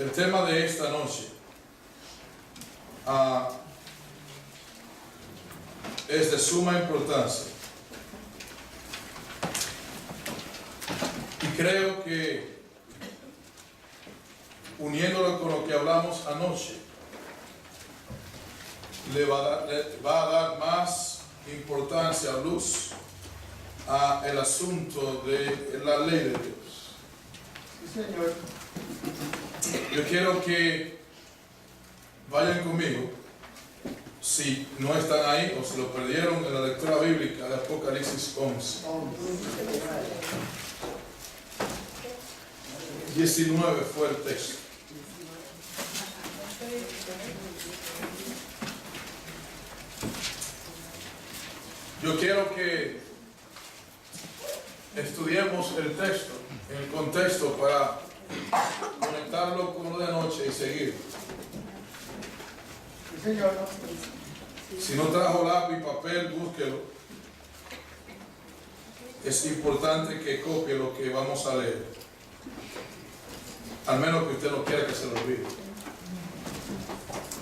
El tema de esta noche es de suma importancia. Y creo que uniéndolo con lo que hablamos anoche, le va a dar más importancia, luz a el asunto de la ley de Dios. Sí, Señor. Yo quiero que vayan conmigo, si no están ahí o se lo perdieron, en la lectura bíblica de Apocalipsis 11. 19 fue el texto. Yo quiero que estudiemos el texto en el contexto para conectarlo con lo de anoche y seguir. Sí, Señor. Si no trajo lápiz y papel, búsquelo. Es importante que copie lo que vamos a leer. Al menos que usted no quiera que se lo olvide.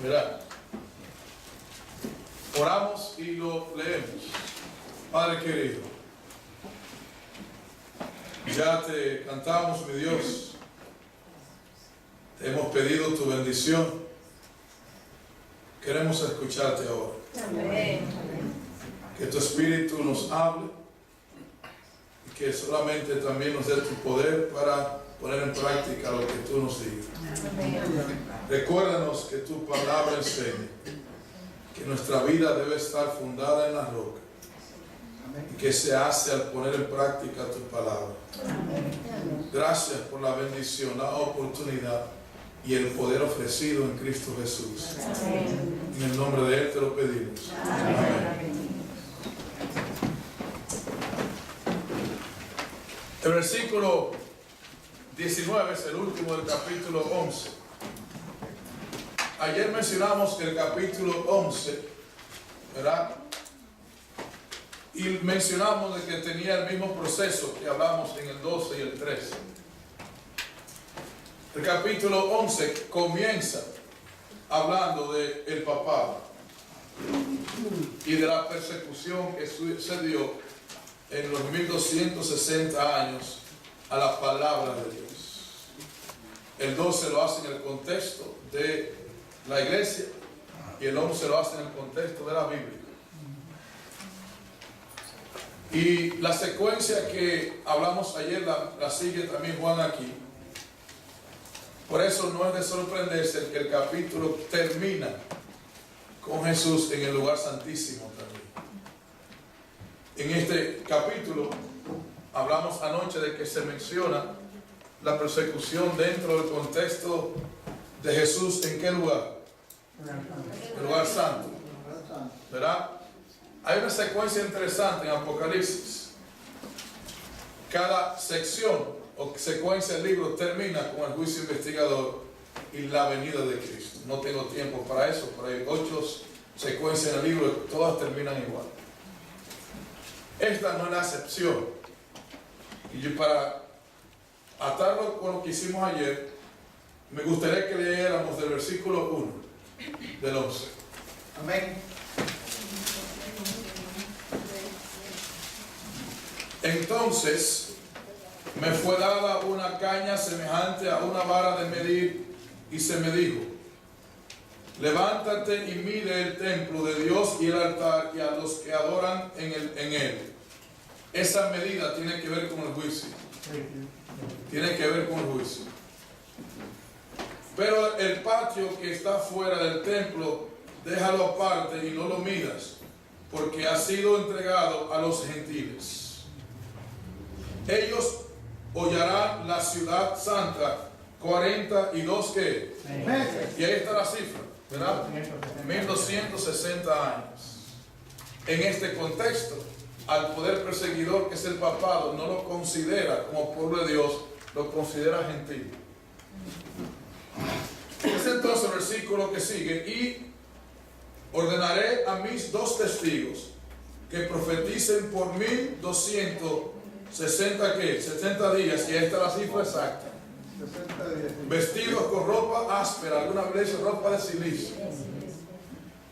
Mirá. Oramos y lo leemos. Padre querido, ya te cantamos, mi Dios. Te hemos pedido tu bendición. Queremos escucharte ahora. Amén. Que tu Espíritu nos hable y que solamente también nos dé tu poder para poner en práctica lo que tú nos digas. Amén. Recuérdanos que tu palabra enseña que nuestra vida debe estar fundada en la roca y que se hace al poner en práctica tu palabra. Gracias por la bendición, la oportunidad y el poder ofrecido en Cristo Jesús. Amén. En el nombre de Él te lo pedimos. Amén. El versículo 19 es el último del capítulo 11. Ayer mencionamos que el capítulo 11, ¿verdad? Y mencionamos de que tenía el mismo proceso que hablamos en el 12 y el 13. El capítulo 11 comienza hablando del papado y de la persecución que se dio en los 1260 años a la palabra de Dios. El 12 lo hace en el contexto de la iglesia y el 11 lo hace en el contexto de la Biblia. Y la secuencia que hablamos ayer la sigue también Juan aquí. Por eso no es de sorprenderse que el capítulo termina con Jesús en el lugar santísimo también. En este capítulo hablamos anoche de que se menciona la persecución dentro del contexto de Jesús. ¿En qué lugar? El lugar santo. ¿Verdad? Hay una secuencia interesante en Apocalipsis. Cada sección o secuencia del libro termina con el juicio investigador y la venida de Cristo. No tengo tiempo para eso, pero hay 8 secuencias en el libro, todas terminan igual. Esta no es la excepción. Y yo, para atarlo con lo que hicimos ayer, me gustaría que leyéramos del versículo 1 del 11. Amén. Entonces me fue dada una caña semejante a una vara de medir y se me dijo: levántate y mide el templo de Dios y el altar y a los que adoran en él. Esa medida tiene que ver con el juicio. Tiene que ver con el juicio. Pero el patio que está fuera del templo, déjalo aparte y no lo midas, porque ha sido entregado a los gentiles. Ellos hollarán la ciudad santa 42 ¿qué? Meses. Y ahí está la cifra, ¿verdad? 1260 años. En este contexto, al poder perseguidor que es el papado, no lo considera como pueblo de Dios, lo considera gentil. Es entonces el versículo que sigue: y ordenaré a mis 2 testigos que profeticen por 1260 ¿qué? 70 días, y esta es la cifra exacta. 60:10. Vestidos con ropa áspera, algunas veces ropa de silicio.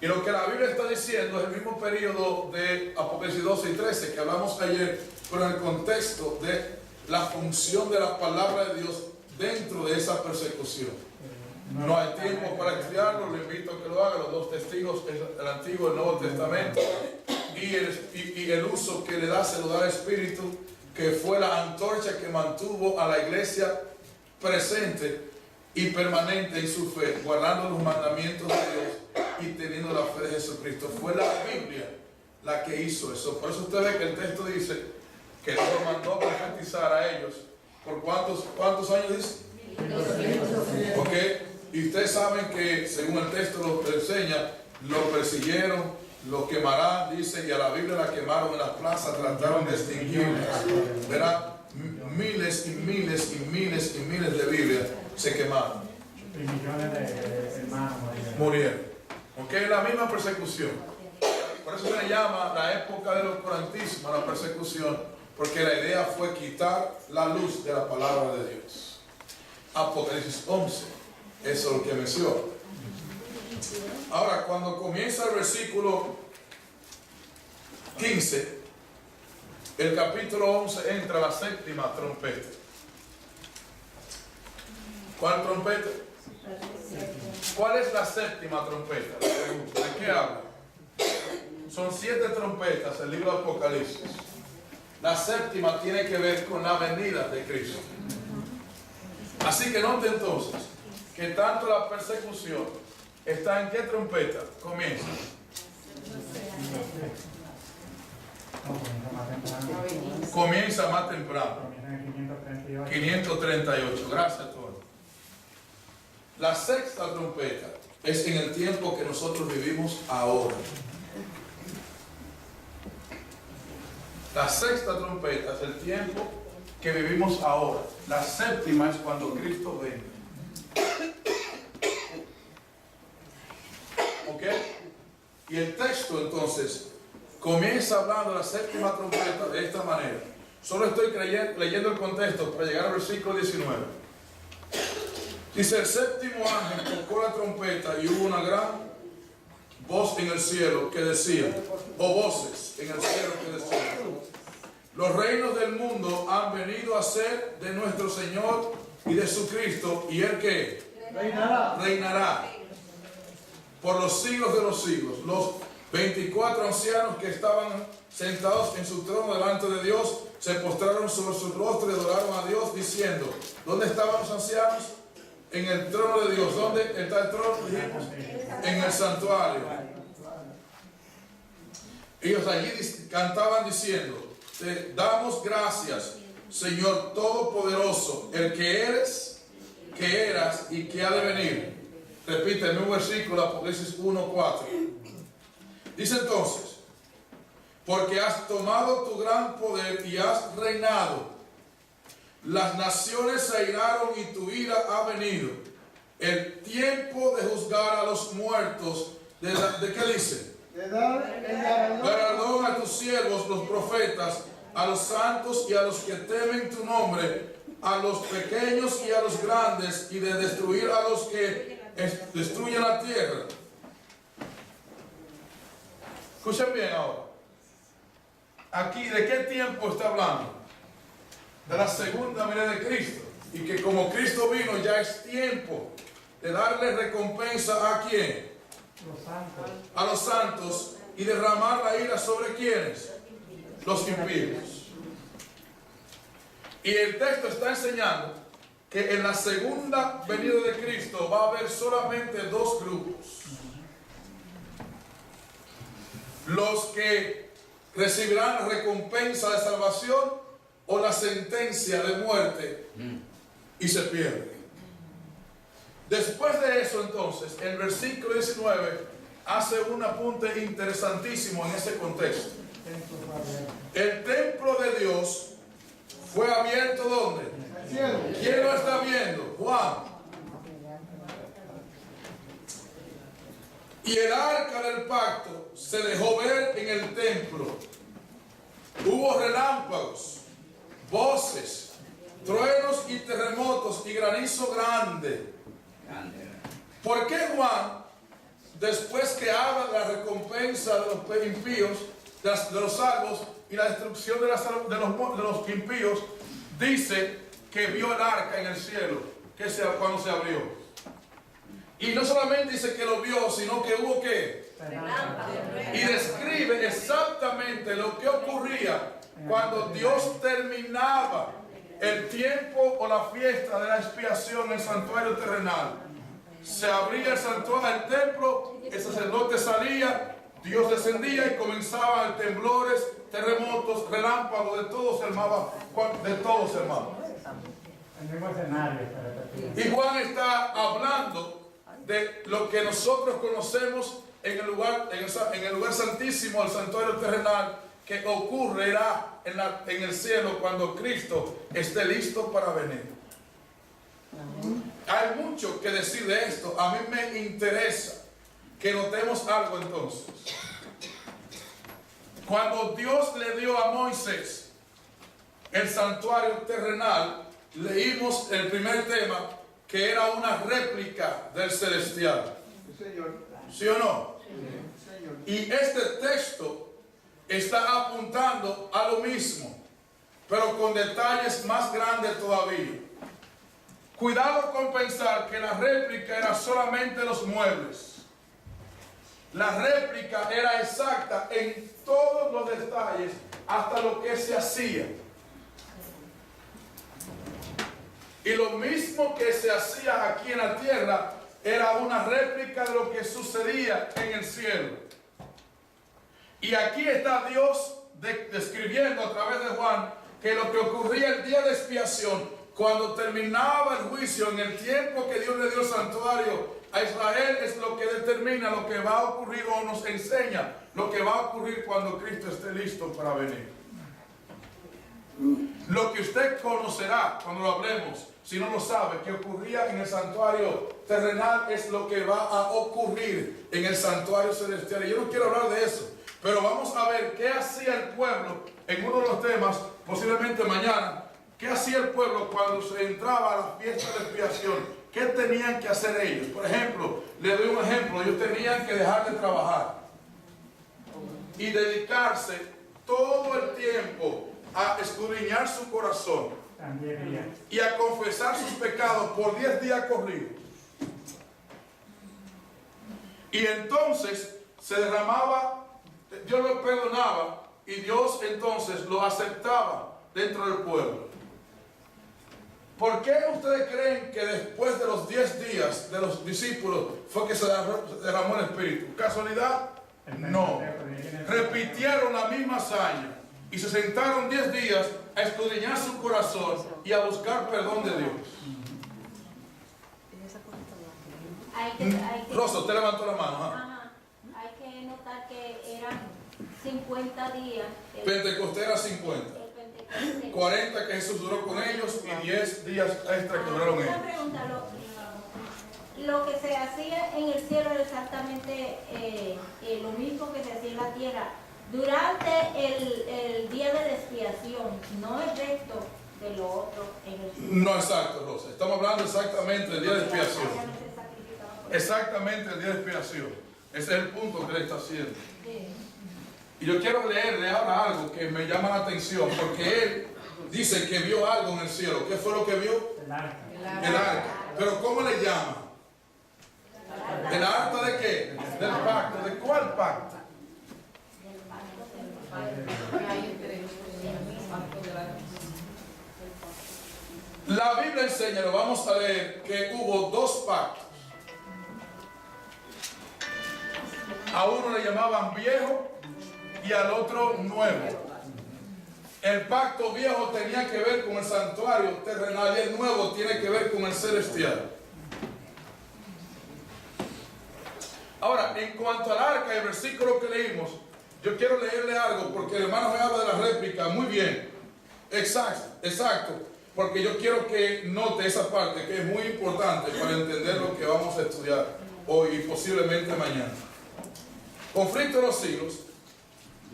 Y lo que la Biblia está diciendo es el mismo periodo de Apocalipsis 12 y 13 que hablamos ayer, pero en el contexto de la función de la palabra de Dios dentro de esa persecución. No hay tiempo para estudiarlo, le invito a que lo haga, los dos testigos, el Antiguo y el Nuevo Testamento, y el uso que le da, se lo da el Espíritu, que fue la antorcha que mantuvo a la iglesia presente y permanente en su fe, guardando los mandamientos de Dios y teniendo la fe de Jesucristo. Fue la Biblia la que hizo eso. Por eso usted ve que el texto dice que Dios mandó a profetizar a ellos. ¿Por cuántos años dice? 200. ¿Ok? Y ustedes saben que, según el texto lo enseña, lo persiguieron, lo quemarán, dice, y a la Biblia la quemaron en las plazas, trataron de extinguirla. Verá, miles y miles y miles y miles de Biblias se quemaron. Y millones de hermanos Murieron. ¿Ok? La misma persecución. Por eso se le llama la época del oscurantismo, la persecución, porque la idea fue quitar la luz de la palabra de Dios. Apocalipsis 11, eso es lo que menciona. Ahora, cuando comienza el versículo 15, el capítulo 11 entra la séptima trompeta. ¿Cuál trompeta? ¿Cuál es la séptima trompeta? ¿De qué habla? Son 7 trompetas, el libro de Apocalipsis. La séptima tiene que ver con la venida de Cristo. Así que note entonces que tanto la persecución está en qué trompeta comienza. Comienza más temprano. 538. Gracias, Toro. La sexta trompeta es en el tiempo que nosotros vivimos ahora. La sexta trompeta es el tiempo que vivimos ahora. La séptima es cuando Cristo venga. ¿Ok? Y el texto entonces comienza hablando de la séptima trompeta de esta manera. Solo estoy leyendo el contexto para llegar al versículo 19. Dice: el séptimo ángel tocó la trompeta y hubo una gran voz en el cielo que decía, o voces en el cielo que decían: los reinos del mundo han venido a ser de nuestro Señor y de su Cristo, y Él que reinará por los siglos de los siglos. Los 24 ancianos que estaban sentados en su trono delante de Dios se postraron sobre su rostro y adoraron a Dios diciendo: ¿dónde estaban los ancianos? En el trono de Dios. ¿Dónde está el trono? En el santuario. Ellos allí cantaban diciendo: te damos gracias, Señor Todopoderoso, el que eres, que eras y que ha de venir. Repite el mismo versículo, Apocalipsis 1:4. Dice entonces: porque has tomado tu gran poder y has reinado. Las naciones se airaron y tu ira ha venido. El tiempo de juzgar a los muertos. ¿De qué dice? De dar el Galardón a tus siervos, los profetas, a los santos y a los que temen tu nombre, a los pequeños y a los grandes, y de destruir a los que destruyen la tierra. Escuchen bien ahora. Aquí, ¿de qué tiempo está hablando? De la segunda venida de Cristo. Y que como Cristo vino, ya es tiempo de darle recompensa a quién. A los santos, y derramar la ira sobre quienes, los impíos. Y el texto está enseñando que en la segunda venida de Cristo va a haber solamente 2 grupos: los que recibirán la recompensa de salvación o la sentencia de muerte y se pierden. Después de eso, entonces, el versículo 19 hace un apunte interesantísimo en ese contexto. El templo de Dios fue abierto ¿dónde? ¿Quién lo está viendo? Juan. Y el arca del pacto se dejó ver en el templo. Hubo relámpagos, voces, truenos y terremotos y granizo grande. ¿Por qué Juan, después que habla de la recompensa de los impíos, de los salvos y la destrucción de los impíos, dice que vio el arca en el cielo, cuando se abrió? Y no solamente dice que lo vio, sino que hubo ¿qué? Y describe exactamente lo que ocurría cuando Dios terminaba el tiempo o la fiesta de la expiación en el santuario terrenal. Se abría el santuario del templo, el sacerdote salía, Dios descendía y comenzaban temblores, terremotos, relámpagos, de todo se armaba, de todo se armaba. El mismo escenario. Y Juan está hablando de lo que nosotros conocemos en el lugar santísimo, el santuario terrenal, que ocurrirá en el cielo cuando Cristo esté listo para venir. Hay mucho que decir de esto. A mí me interesa que notemos algo entonces. Cuando Dios le dio a Moisés el santuario terrenal, leímos el primer tema, que era una réplica del celestial. Sí, señor. ¿Sí o no? Sí, señor. Y este texto está apuntando a lo mismo, pero con detalles más grandes todavía. Cuidado con pensar que la réplica era solamente los muebles. La réplica era exacta en todos los detalles, hasta lo que se hacía. Y lo mismo que se hacía aquí en la tierra era una réplica de lo que sucedía en el cielo. Y aquí está Dios describiendo a través de Juan que lo que ocurría el día de expiación, cuando terminaba el juicio, en el tiempo que Dios le dio el santuario a Israel, es lo que determina lo que va a ocurrir, o nos enseña lo que va a ocurrir cuando Cristo esté listo para venir. Lo que usted conocerá cuando lo hablemos, si no lo sabe, que ocurría en el santuario terrenal, es lo que va a ocurrir en el santuario celestial. Y yo no quiero hablar de eso, pero vamos a ver qué hacía el pueblo en uno de los temas, posiblemente mañana. ¿Qué hacía el pueblo cuando se entraba a la fiesta de expiación? ¿Qué tenían que hacer ellos? Por ejemplo, le doy un ejemplo. Ellos tenían que dejar de trabajar y dedicarse todo el tiempo a escudriñar su corazón y a confesar sus pecados por 10 días corridos. Y entonces se derramaba, Dios lo perdonaba y Dios entonces lo aceptaba dentro del pueblo. ¿Por qué ustedes creen que después de los 10 días de los discípulos fue que se derramó el Espíritu? ¿Casualidad? No. Repitieron la misma hazaña y se sentaron 10 días a escudriñar su corazón y a buscar perdón de Dios. Rosa, usted levantó la mano. Ajá. Hay que notar que eran 50 días. Pentecostés era 50. 40 que Jesús duró con ellos y 10 días extra que duraron ellos. Una pregunta, lo que se hacía en el cielo era exactamente lo mismo que se hacía en la tierra. Durante el día de la expiación, no el resto de lo otro en el cielo. No, exacto, Rosa. Estamos hablando exactamente del día de expiación. Exactamente el día de expiación. Ese es el punto que le está haciendo. Sí. Y yo quiero leerle ahora algo que me llama la atención, porque él dice que vio algo en el cielo. ¿Qué fue lo que vio? El arca. El arca. Pero ¿cómo le llama? ¿El arca de qué? Del pacto. ¿De cuál pacto? La Biblia enseña, lo vamos a leer, que hubo 2 pactos. A uno le llamaban viejo y al otro nuevo. El pacto viejo tenía que ver con el santuario terrenal y el nuevo tiene que ver con el celestial. Ahora, en cuanto al arca, el versículo que leímos, yo quiero leerle algo porque el hermano me habla de la réplica. Muy bien, exacto, porque yo quiero que note esa parte que es muy importante para entender lo que vamos a estudiar hoy y posiblemente mañana. Conflicto de los siglos.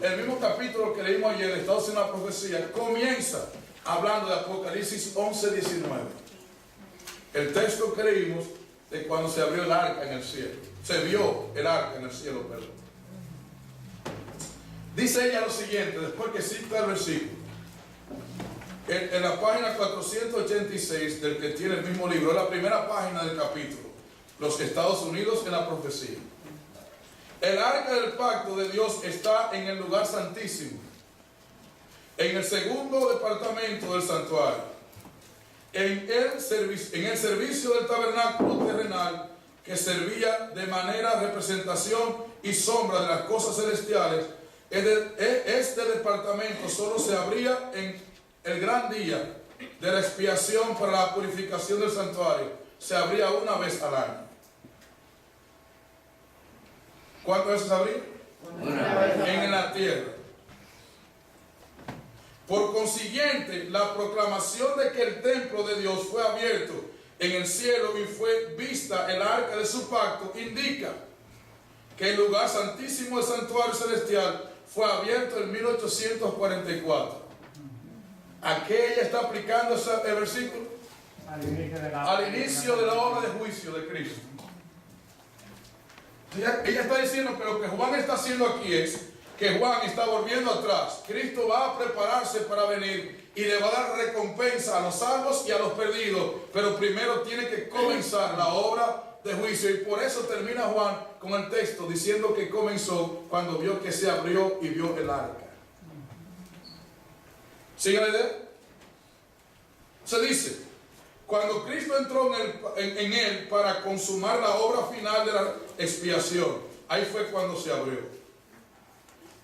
El mismo capítulo que leímos ayer, Estados Unidos, la profecía, comienza hablando de Apocalipsis 11:19. El texto que leímos de cuando se abrió el arca en el cielo. Se vio el arca en el cielo, perdón. Dice ella lo siguiente, después que cita el versículo. En la página 486 del que tiene el mismo libro, es la primera página del capítulo, los Estados Unidos en la profecía. El arca del pacto de Dios está en el lugar santísimo, en el segundo departamento del santuario, en el servicio del tabernáculo terrenal, que servía de manera representación y sombra de las cosas celestiales. Este departamento solo se abría en el gran día de la expiación para la purificación del santuario. Se abría una vez al año. ¿Cuántas veces se abría? Una vez. En la tierra. Por consiguiente, la proclamación de que el templo de Dios fue abierto en el cielo y fue vista el arca de su pacto indica que el lugar santísimo del santuario celestial fue abierto en 1844. ¿A qué ella está aplicando el versículo? Al inicio de la obra de juicio de Cristo. Ella está diciendo que lo que Juan está haciendo aquí es que Juan está volviendo atrás. Cristo va a prepararse para venir y le va a dar recompensa a los salvos y a los perdidos, pero primero tiene que comenzar la obra de juicio, y por eso termina Juan con el texto diciendo que comenzó cuando vio que se abrió y vio el arca. ¿Sigue la idea? Se dice, cuando Cristo entró en él para consumar la obra final de la expiación, ahí fue cuando se abrió.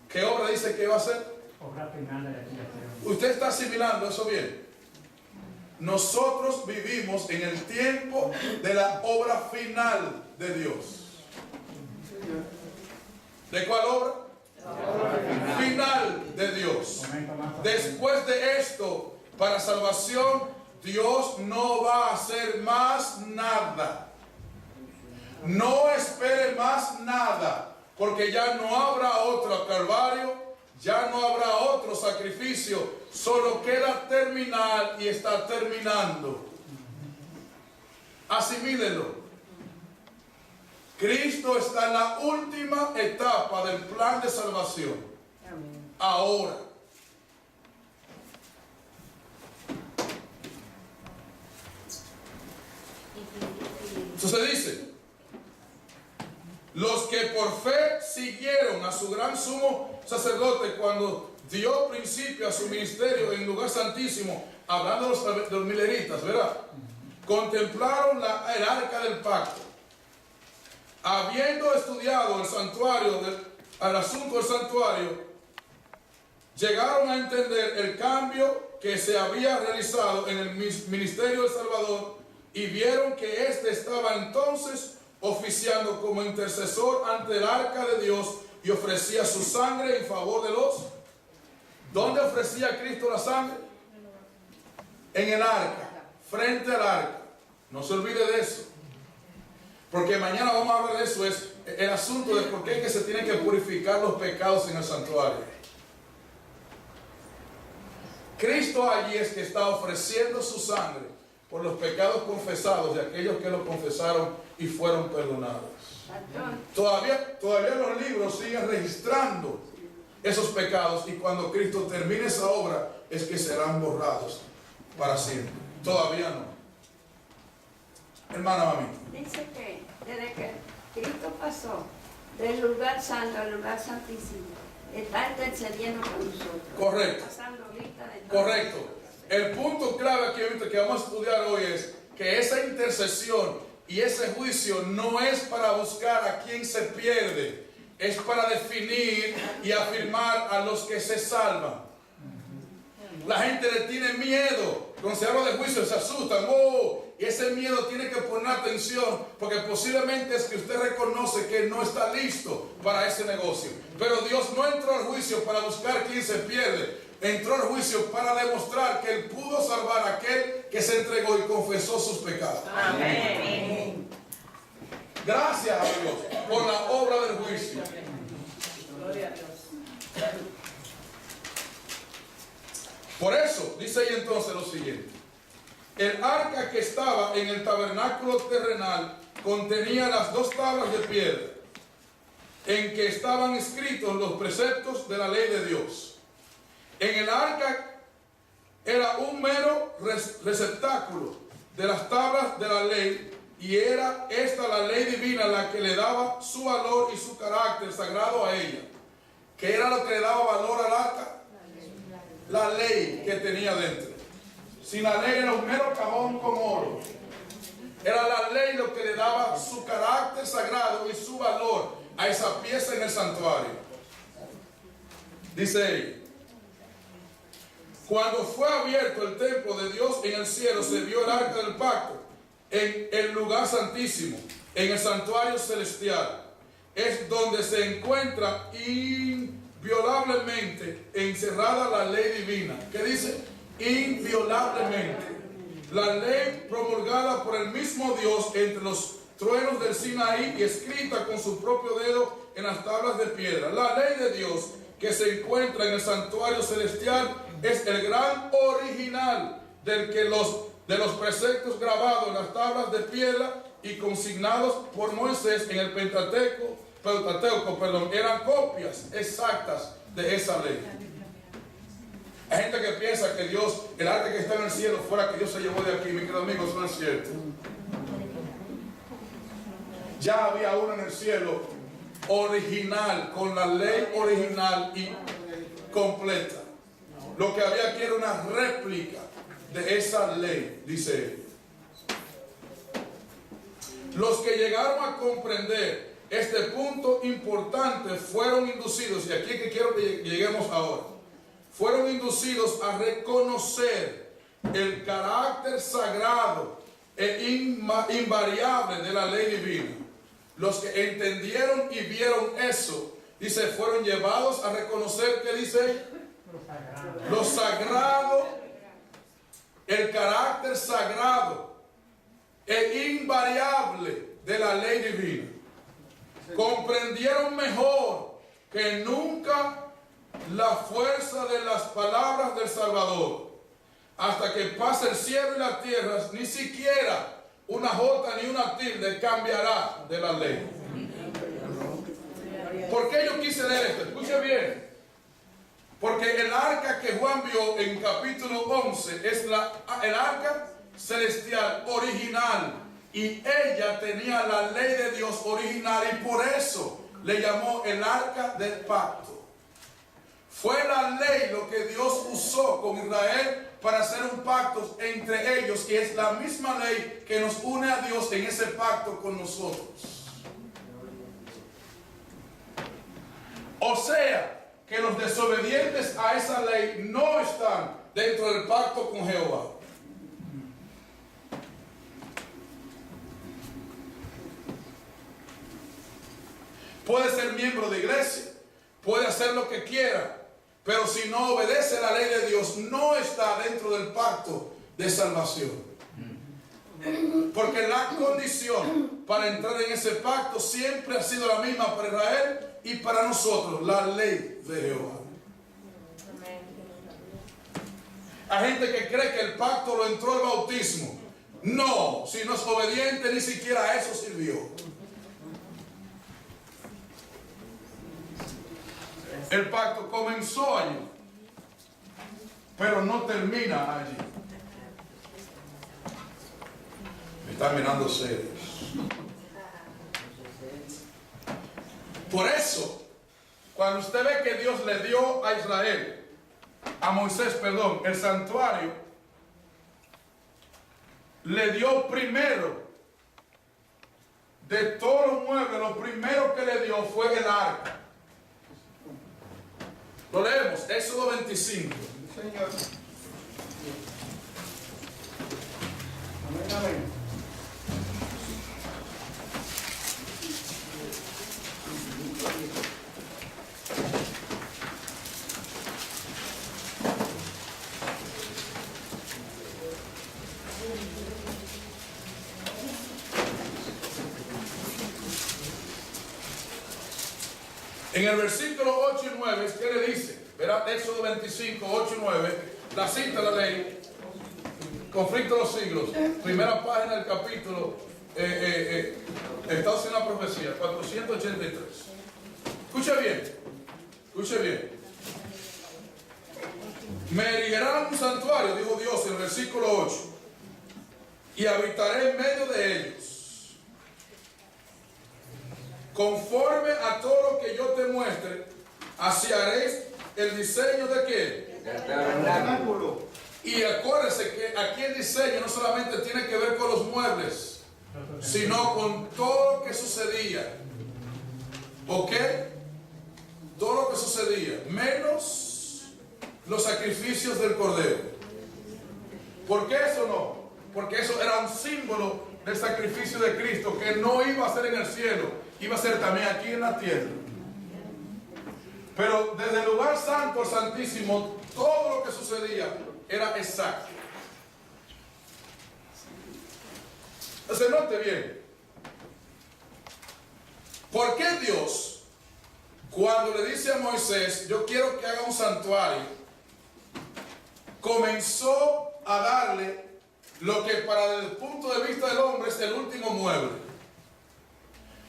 ¿Qué obra dice que va a hacer? Obra final de la expiación. ¿Usted está asimilando eso bien? Nosotros vivimos en el tiempo de la obra final de Dios. ¿De cuál obra? Final de Dios. Después de esto, para salvación, Dios no va a hacer más nada. No espere más nada, porque ya no habrá otro Calvario. Ya no habrá otro sacrificio, solo queda terminar y está terminando. Asimílenlo. Cristo está en la última etapa del plan de salvación. Ahora. Entonces dice, los que por fe siguieron a su gran sumo sacerdote cuando dio principio a su ministerio en lugar santísimo, hablando de los mileritas, ¿verdad? Contemplaron el arca del pacto. Habiendo estudiado el santuario, el asunto del santuario, llegaron a entender el cambio que se había realizado en el ministerio del Salvador y vieron que éste estaba entonces oficiando como intercesor ante el arca de Dios y ofrecía su sangre en favor de los. ¿Dónde ofrecía Cristo la sangre? En el arca, frente al arca. No se olvide de eso, porque mañana vamos a hablar de eso. Es el asunto de por qué es que se tienen que purificar los pecados en el santuario. Cristo allí es que está ofreciendo su sangre por los pecados confesados de aquellos que lo confesaron y fueron perdonados. Todavía los libros siguen registrando esos pecados, y cuando Cristo termine esa obra es que serán borrados para siempre. Todavía no. Hermana mami. Dice que desde que Cristo pasó del lugar santo al lugar santísimo, está intercediendo con nosotros. Correcto. Pasando lista de todo. Correcto. El punto clave aquí que vamos a estudiar hoy es que esa intercesión y ese juicio no es para buscar a quien se pierde, es para definir y afirmar a los que se salvan. La gente le tiene miedo. Cuando se habla de juicio se asustan. Y ese miedo tiene que poner atención, porque posiblemente es que usted reconoce que no está listo para ese negocio. Pero Dios no entró al juicio para buscar quien se pierde. Entró al juicio para demostrar que Él pudo salvar a aquel que se entregó y confesó sus pecados. Amén. Gracias a Dios por la obra del juicio. Gloria a Dios. Por eso, dice ahí entonces lo siguiente. El arca que estaba en el tabernáculo terrenal contenía las 2 tablas de piedra en que estaban escritos los preceptos de la ley de Dios. En el arca era un mero receptáculo de las tablas de la ley, y era esta la ley divina la que le daba su valor y su carácter sagrado a ella. ¿Qué era lo que le daba valor al arca? La ley que tenía dentro. Sin la ley era un mero cajón con oro. Era la ley lo que le daba su carácter sagrado y su valor a esa pieza en el santuario. Dice él: cuando fue abierto el templo de Dios en el cielo, se vio el arca del pacto en el lugar santísimo, en el santuario celestial. Es donde se encuentra inviolablemente encerrada la ley divina. ¿Qué dice? Inviolablemente. La ley promulgada por el mismo Dios entre los truenos del Sinaí y escrita con su propio dedo en las tablas de piedra. La ley de Dios que se encuentra en el santuario celestial es el gran original de los preceptos grabados en las tablas de piedra y consignados por Moisés en el Pentateuco, eran copias exactas de esa ley. Hay gente que piensa que Dios, el arca que está en el cielo, fuera que Dios se llevó de aquí. Mi querido amigo, eso no es cierto. Ya había uno en el cielo original, con la ley original y completa. Lo que había aquí era una réplica de esa ley, dice él. Los que llegaron a comprender este punto importante fueron inducidos, y aquí es que quiero que lleguemos ahora, fueron inducidos a reconocer el carácter sagrado e invariable de la ley divina. Los que entendieron y vieron eso, dice, fueron llevados a reconocer, ¿qué dice? Lo sagrado, el carácter sagrado e invariable de la ley divina. Comprendieron mejor que nunca la fuerza de las palabras del Salvador. Hasta que pase el cielo y la tierra, ni siquiera una jota ni una tilde cambiará de la ley. ¿Por qué yo quise leer esto? Escuche bien. Porque el arca que Juan vio en capítulo 11 es el arca celestial original, y ella tenía la ley de Dios original, y por eso le llamó el arca del pacto. Fue la ley lo que Dios usó con Israel para hacer un pacto entre ellos, y es la misma ley que nos une a Dios en ese pacto con nosotros. O sea, que los desobedientes a esa ley no están dentro del pacto con Jehová. Puede ser miembro de iglesia, puede hacer lo que quiera, pero si no obedece la ley de Dios, no está dentro del pacto de salvación. Porque la condición para entrar en ese pacto siempre ha sido la misma para Israel y para nosotros, la ley de Jehová. Hay gente que cree que el pacto lo entró el bautismo. No, si no es obediente, ni siquiera a eso sirvió. El pacto comenzó allí, pero no termina allí. Me están mirando serios. Por eso, cuando usted ve que Dios le dio a Israel, a Moisés, perdón, el santuario, le dio primero, de todos los muebles, lo primero que le dio fue el arca. Lo leemos, Éxodo 25. Señor. Amén, amén. En el versículo 8 y 9, ¿qué le dice? Verá, Éxodo 25, 8 y 9. la cita de la ley, conflicto de los siglos, primera página del capítulo, Estados Unidos, una profecía, 483. Escuche bien. Me erigirán un santuario, dijo Dios en el versículo 8, y habitaré en medio de ellos. Conforme a todo lo que yo te muestre, así haréis el diseño de qué? El tabernáculo. Y acuérdense que aquí el diseño no solamente tiene que ver con los muebles, sino con todo lo que sucedía. ¿Ok? Todo lo que sucedía, menos los sacrificios del Cordero. ¿Por qué eso no? Porque eso era un símbolo del sacrificio de Cristo, que no iba a ser en el cielo, iba a ser también aquí en la tierra. Pero desde el lugar santo al santísimo, todo lo que sucedía era exacto. Entonces note bien, ¿por qué Dios, cuando le dice a Moisés, yo quiero que haga un santuario, comenzó a darle lo que para el punto de vista del hombre es el último mueble?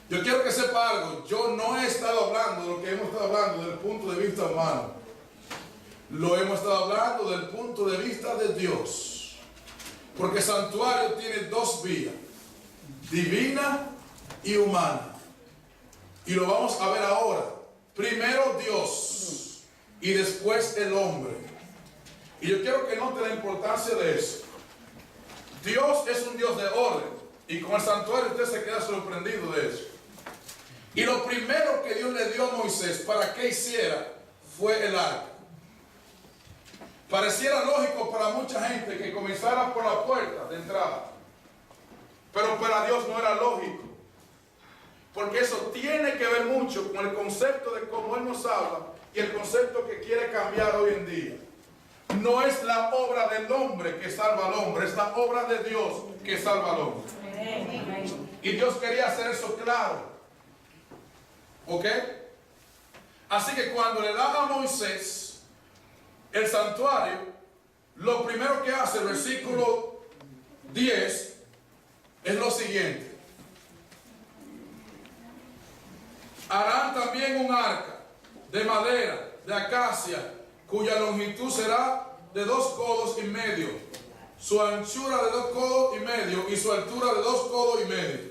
Yo quiero que sepa algo, yo no he estado hablando de lo que hemos estado hablando desde el punto de vista humano. Lo hemos estado hablando del punto de vista de Dios. Porque santuario tiene dos vías, divina y humana. Y lo vamos a ver ahora. Primero Dios y después el hombre. Y yo quiero que note la importancia de eso. Dios es un Dios de orden. Y con el santuario usted se queda sorprendido de eso. Y lo primero que Dios le dio a Moisés para que hiciera fue el arca. Pareciera lógico para mucha gente que comenzara por la puerta de entrada. Pero para Dios no era lógico. Porque eso tiene que ver mucho con el concepto de cómo Él nos habla y el concepto que quiere cambiar hoy en día. No es la obra del hombre que salva al hombre, es la obra de Dios que salva al hombre. Y Dios quería hacer eso claro. ¿Ok? Así que cuando le da a Moisés el santuario, lo primero que hace el versículo 10 es lo siguiente. Harán también un arca de madera, de acacia, cuya longitud será de 2 codos y medio, su anchura de 2 codos y medio y su altura de 2 codos y medio.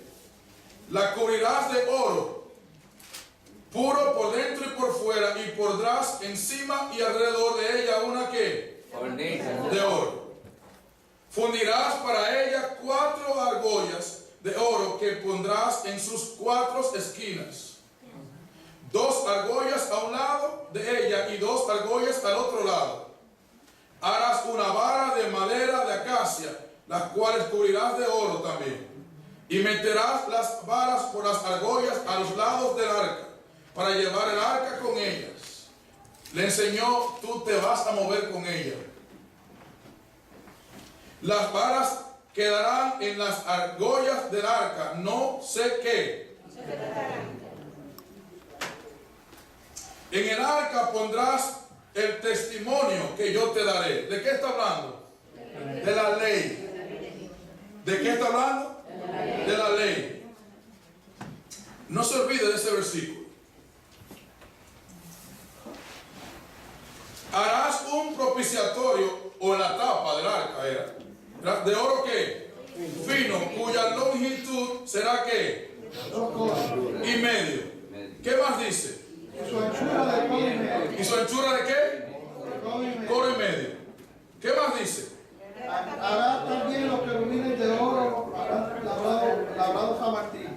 La cubrirás de oro puro por dentro y por fuera, y pondrás encima y alrededor de ella una ¿qué? De oro. Fundirás para ella 4 argollas de oro que pondrás en sus 4 esquinas. 2 argollas a un lado de ella y 2 argollas al otro lado. Harás una vara de madera de acacia, las cuales cubrirás de oro también. Y meterás las varas por las argollas a los lados del arca, para llevar el arca con ellas. Le enseñó, tú te vas a mover con ella. Las varas quedarán en las argollas del arca, no sé qué. En el arca pondrás el testimonio que yo te daré. ¿De qué está hablando? De la ley. ¿De qué está hablando? De la ley. No se olvide de ese versículo. Harás un propiciatorio, o la tapa del arca era de oro ¿qué? Fino, cuya longitud será ¿qué? 2 codos. Y medio. ¿Qué más dice? Y su anchura de codo y medio. ¿Y su anchura de qué? De codo y medio. Codo y medio. ¿Qué más dice? Hará también los querubines de oro labrados a martillo.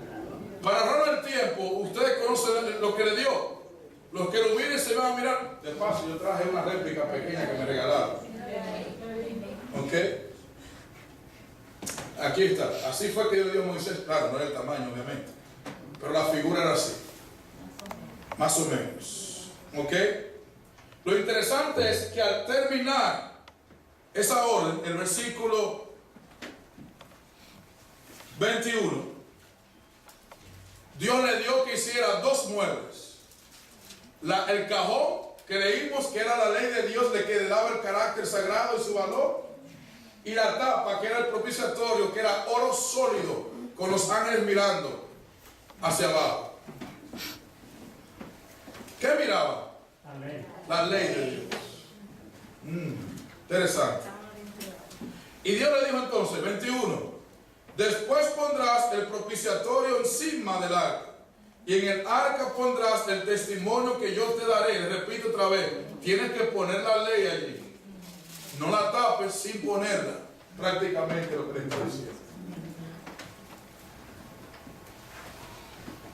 Para ahorrar el tiempo, ustedes conocen lo que le dio. Los querubines se van a mirar. De paso, yo traje una réplica pequeña que me regalaron. ¿Ok? Aquí está. Así fue que Dios dio a Moisés. Claro, no era el tamaño, obviamente. Pero la figura era así. Más o menos. ¿Ok? Lo interesante es que al terminar esa orden, el versículo 21, Dios le dio que hiciera 2 muebles. El cajón, que que leímos que era la ley de Dios de que le daba el carácter sagrado y su valor. Y la tapa, que era el propiciatorio, que era oro sólido, con los ángeles mirando hacia abajo. ¿Qué miraba? La ley. La ley de Dios. Interesante. Y Dios le dijo entonces, 21, después pondrás el propiciatorio encima del arca, y en el arca pondrás el testimonio que yo te daré. Le repito otra vez, tienes que poner la ley allí. No la tapes sin ponerla. Prácticamente lo que le está diciendo.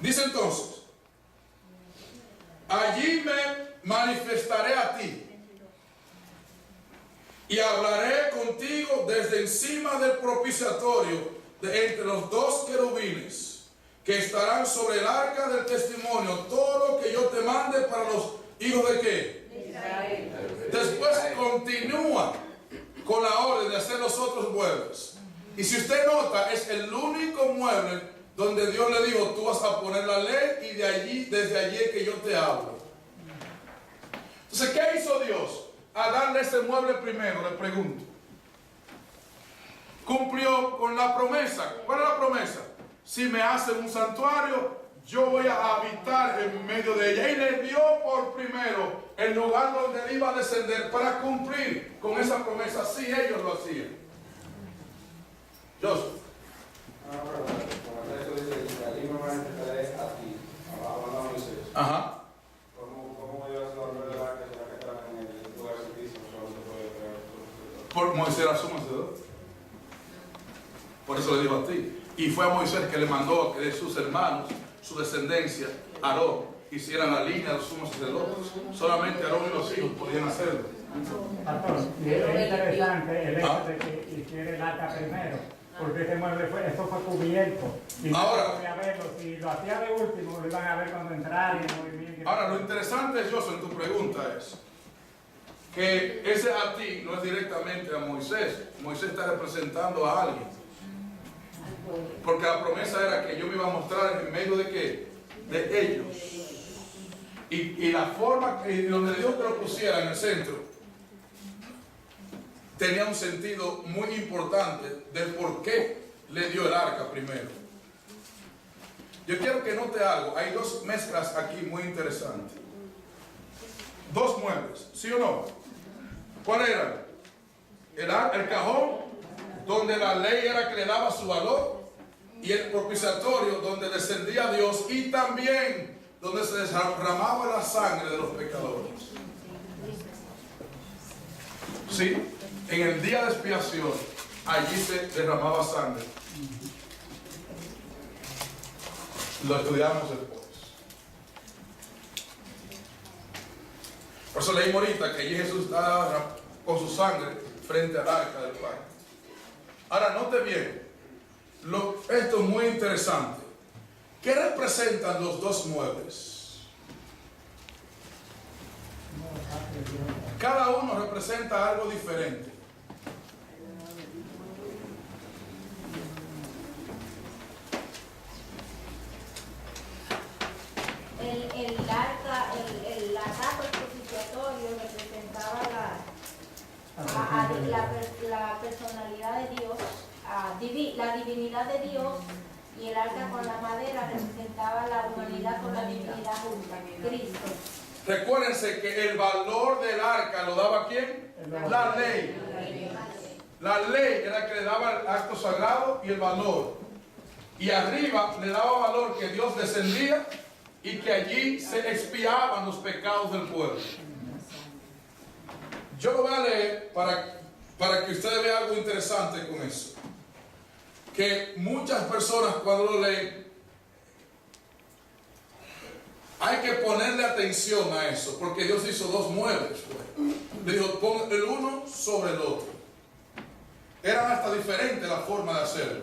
Dice entonces, allí me manifestaré a ti y hablaré contigo desde encima del propiciatorio, de entre los dos querubines que estarán sobre el arca del testimonio, todo lo que yo te mande para los hijos de qué. Israel. Después continúa con la orden de hacer los otros muebles. Y si usted nota, es el único mueble donde Dios le dijo, tú vas a poner la ley y de allí, desde allí es que yo te hablo. Entonces, ¿qué hizo Dios? A darle ese mueble primero, le pregunto. Cumplió con la promesa. ¿Cuál es la promesa? Si me hacen un santuario, yo voy a habitar en medio de ella. Y le dio por primero el lugar donde él iba a descender para cumplir con esa promesa. Sí, ellos lo hacían. Joseph. Eso dice, allí me manifestaré a ti, hablando a Moisés. Ajá. ¿Cómo Dios lo revelará que será que están en el lugar santísimo? Solo se puede creer. Por Moisés era su hacedor. Por eso le dijo a ti. Y fue a Moisés que le mandó que de sus hermanos, su descendencia, Aarón, hicieran la línea de los sumos sacerdotes. Solamente Aarón y los hijos podían hacerlo. Pastor, y es interesante el hecho de que hiciera el arca primero, porque ese mueble esto fue cubierto. Y Ahora, no podía verlo. Si lo hacía de último, lo iban a ver cuando entrara y el movimiento. Ahora, lo interesante, José, en tu pregunta es que ese a ti no es directamente a Moisés. Moisés está representando a alguien. Porque la promesa era que yo me iba a mostrar en medio de qué? De ellos. Y la forma que donde Dios te lo pusiera en el centro tenía un sentido muy importante del por qué le dio el arca primero. Yo quiero que note algo. Hay dos mezclas aquí muy interesantes. Dos muebles, ¿sí o no? ¿Cuál era? El cajón, donde la ley era que le daba su valor, y el propiciatorio, donde descendía Dios, y también donde se derramaba la sangre de los pecadores. Sí, en el día de expiación, allí se derramaba sangre. Lo estudiamos después. Por eso leímos ahorita que allí Jesús estaba con su sangre frente al arca del pacto. Ahora, note bien, esto es muy interesante. ¿Qué representan los dos muebles? Cada uno representa algo diferente. El arca, la tapa, el propiciatorio representaba la personalidad de Dios, la divinidad de Dios, y el arca con la madera representaba la humanidad con la divinidad junta, Cristo. Recuérdense que el valor del arca lo daba ¿quién? La ley. La ley era la que le daba el acto sagrado y el valor. Y arriba le daba valor que Dios descendía y que allí se expiaban los pecados del pueblo. Yo lo voy a leer para que ustedes vean algo interesante con eso. Que muchas personas cuando lo leen, hay que ponerle atención a eso, porque Dios hizo dos muebles. Le dijo, pon el uno sobre el otro. Eran hasta diferentes la forma de hacerlo,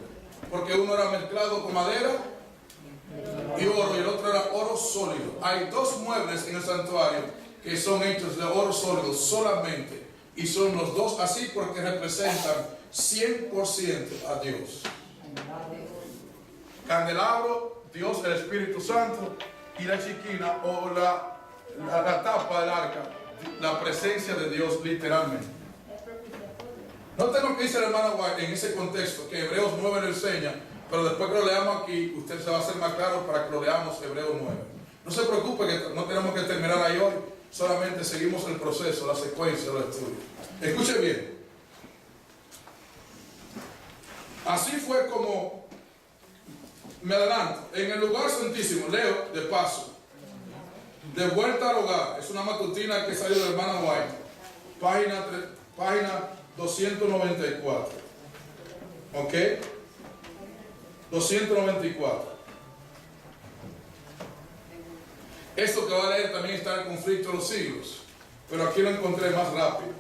porque uno era mezclado con madera y oro, y el otro era oro sólido. Hay dos muebles en el santuario que son hechos de oro sólido solamente, y son los dos así porque representan 100% a Dios. Candelabro, Dios, el Espíritu Santo, y la chiquina o la tapa del arca la presencia de Dios literalmente. Es propiciatorio. Noten lo que dice el hermano White en ese contexto, que Hebreos 9 lo enseña, pero después que lo leamos aquí, usted se va a hacer más claro para que lo leamos Hebreos 9. No se preocupe que no tenemos que terminar ahí hoy, solamente seguimos el proceso, la secuencia del estudio. Escuche bien. Así fue como, me adelanto, en el lugar santísimo, leo de paso, de vuelta al hogar, es una matutina que salió del hermano White, página 294, ¿ok? 294. Esto que va a leer también está en el conflicto de los siglos, pero aquí lo encontré más rápido.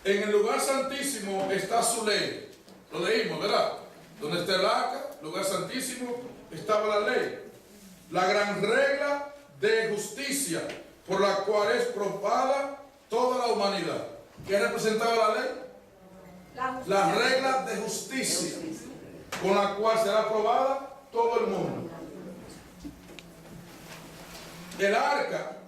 En el lugar santísimo está su ley. Lo leímos, ¿verdad? Donde está el arca, lugar santísimo, estaba la ley. La gran regla de justicia por la cual es probada toda la humanidad. ¿Qué representaba la ley? La regla de justicia con la cual será probada todo el mundo. El arca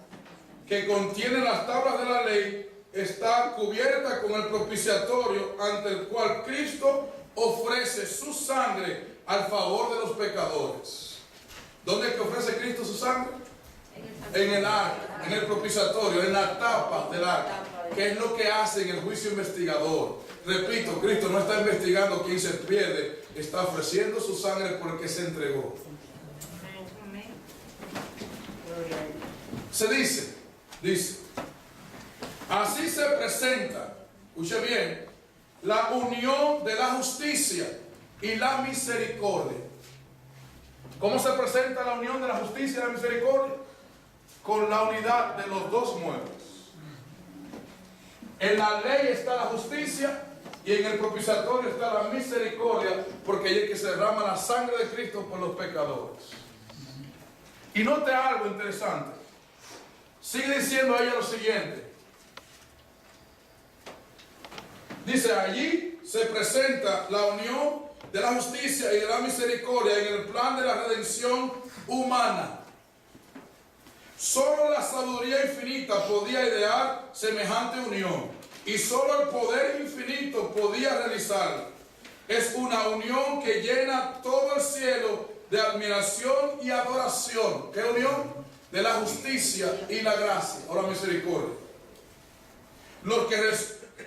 que contiene las tablas de la ley está cubierta con el propiciatorio ante el cual Cristo ofrece su sangre al favor de los pecadores. ¿Dónde es que ofrece Cristo su sangre? En el arca, en el propiciatorio, en la tapa del arca, que es lo que hace en el juicio investigador. Repito, Cristo no está investigando quién se pierde, está ofreciendo su sangre por el que se entregó. Se dice, así se presenta, escuche bien, la unión de la justicia y la misericordia. ¿Cómo se presenta la unión de la justicia y la misericordia? Con la unidad de los dos muebles. En la ley está la justicia y en el propiciatorio está la misericordia, porque ahí es que se derrama la sangre de Cristo por los pecadores. Y note algo interesante. Sigue diciendo ella lo siguiente. Dice, allí se presenta la unión de la justicia y de la misericordia en el plan de la redención humana. Solo la sabiduría infinita podía idear semejante unión y solo el poder infinito podía realizarla. Es una unión que llena todo el cielo de admiración y adoración. ¿Qué unión? De la justicia y la gracia o la misericordia. Los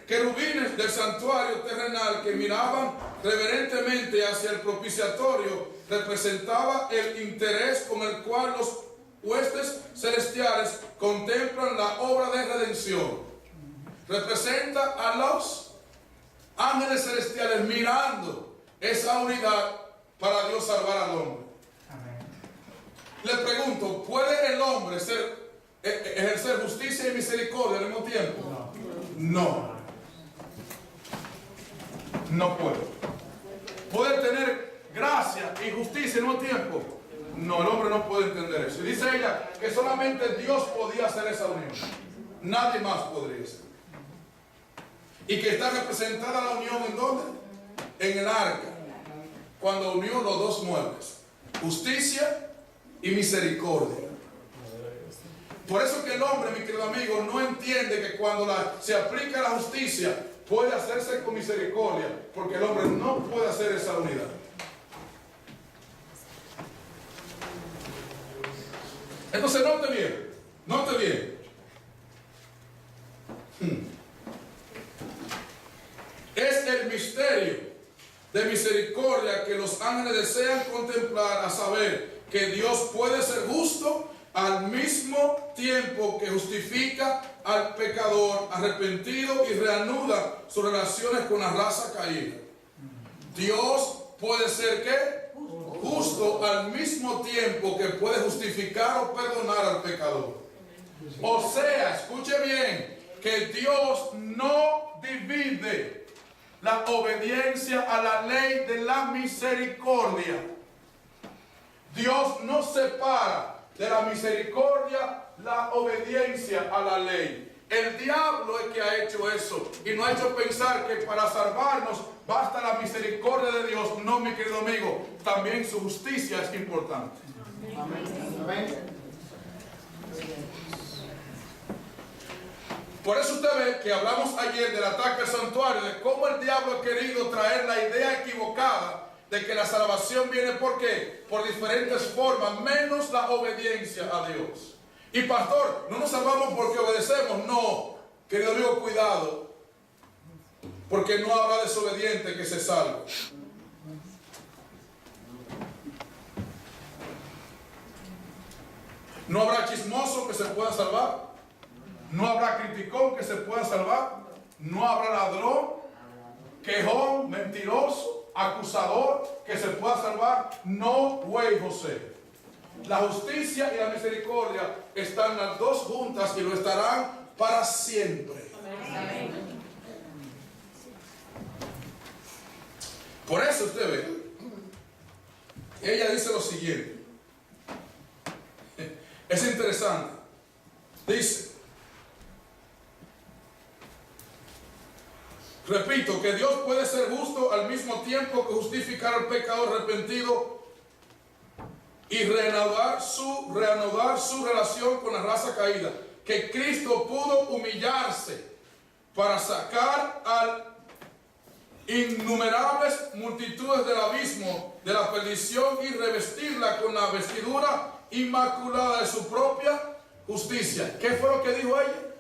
querubines del santuario terrenal que miraban reverentemente hacia el propiciatorio representaba el interés con el cual los huestes celestiales contemplan la obra de redención. Representa a los ángeles celestiales mirando esa unidad para Dios salvar al hombre. Le pregunto, ¿puede el hombre ejercer justicia y misericordia al mismo tiempo? No. No puede. ¿Puede tener gracia y justicia al mismo tiempo? No, el hombre no puede entender eso. Y dice ella que solamente Dios podía hacer esa unión. Nadie más podría hacer. Y que está representada la unión ¿en dónde? En el arca. Cuando unió los dos muebles. Justicia y misericordia. Por eso que el hombre, mi querido amigo, no entiende que cuando se aplica la justicia puede hacerse con misericordia, porque el hombre no puede hacer esa unidad. Entonces note bien. Es el misterio de misericordia que los ángeles desean contemplar, a saber que Dios puede ser justo al mismo tiempo que justifica al pecador arrepentido y reanuda sus relaciones con la raza caída. Dios puede ser ¿qué? Justo al mismo tiempo que puede justificar o perdonar al pecador. O sea, escuche bien, que Dios no divide la obediencia a la ley de la misericordia. Dios no separa de la misericordia la obediencia a la ley. El diablo es que ha hecho eso y nos ha hecho pensar que para salvarnos basta la misericordia de Dios. No, mi querido amigo, también su justicia es importante. Amén. Por eso usted ve que hablamos ayer del ataque al santuario, de cómo el diablo ha querido traer la idea equivocada de que la salvación viene ¿por qué? Por diferentes formas, menos la obediencia a Dios. Y pastor, no nos salvamos porque obedecemos, no. Querido amigo, cuidado, porque no habrá desobediente que se salve. No habrá chismoso que se pueda salvar. No habrá criticón que se pueda salvar. No habrá ladrón, quejón, mentiroso, acusador que se pueda salvar. No, güey, José. La justicia y la misericordia están las dos juntas y lo estarán para siempre. Por eso usted ve, ella dice lo siguiente. Es interesante. Dice, repito, que Dios puede ser justo al mismo tiempo que justificar al pecador arrepentido y reanudar su relación con la raza caída. Que Cristo pudo humillarse para sacar a innumerables multitudes del abismo de la perdición y revestirla con la vestidura inmaculada de su propia justicia. ¿Qué fue lo que dijo ella?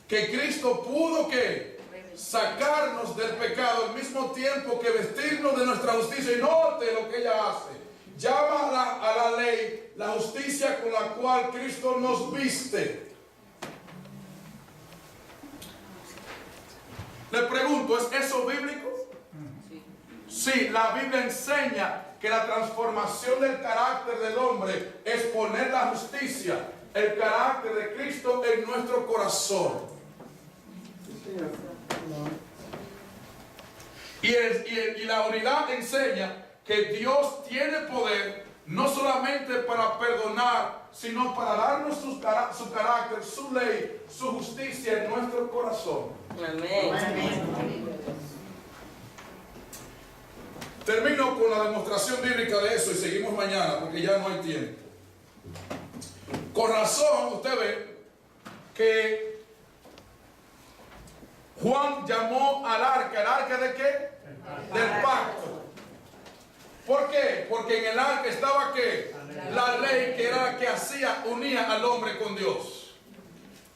Que Cristo pudo que sacarnos del pecado al mismo tiempo que vestirnos de nuestra justicia. Y note lo que ella hace. Llama a la ley la justicia con la cual Cristo nos viste. Le pregunto, ¿es eso bíblico? Sí, la Biblia enseña que la transformación del carácter del hombre es poner la justicia, el carácter de Cristo en nuestro corazón. Y la unidad enseña que Dios tiene poder no solamente para perdonar, sino para darnos su carácter, su ley, su justicia en nuestro corazón. Amén. Termino con la demostración bíblica de eso y seguimos mañana porque ya no hay tiempo. Con razón usted ve que Juan llamó al arca. ¿El arca de qué? Del pacto. ¿Por qué? Porque en el arca estaba ¿qué? La ley, que era la que unía al hombre con Dios.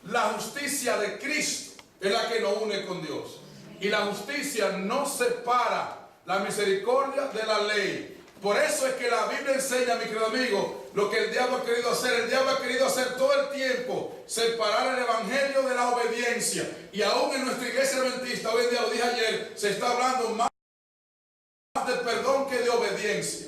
La justicia de Cristo es la que lo une con Dios. Y la justicia no separa la misericordia de la ley. Por eso es que la Biblia enseña, mi querido amigo, lo que el diablo ha querido hacer. El diablo ha querido hacer todo el tiempo, separar el evangelio de la obediencia. Y aún en nuestra iglesia adventista, hoy en día, lo dije ayer, se está hablando más de perdón que de obediencia.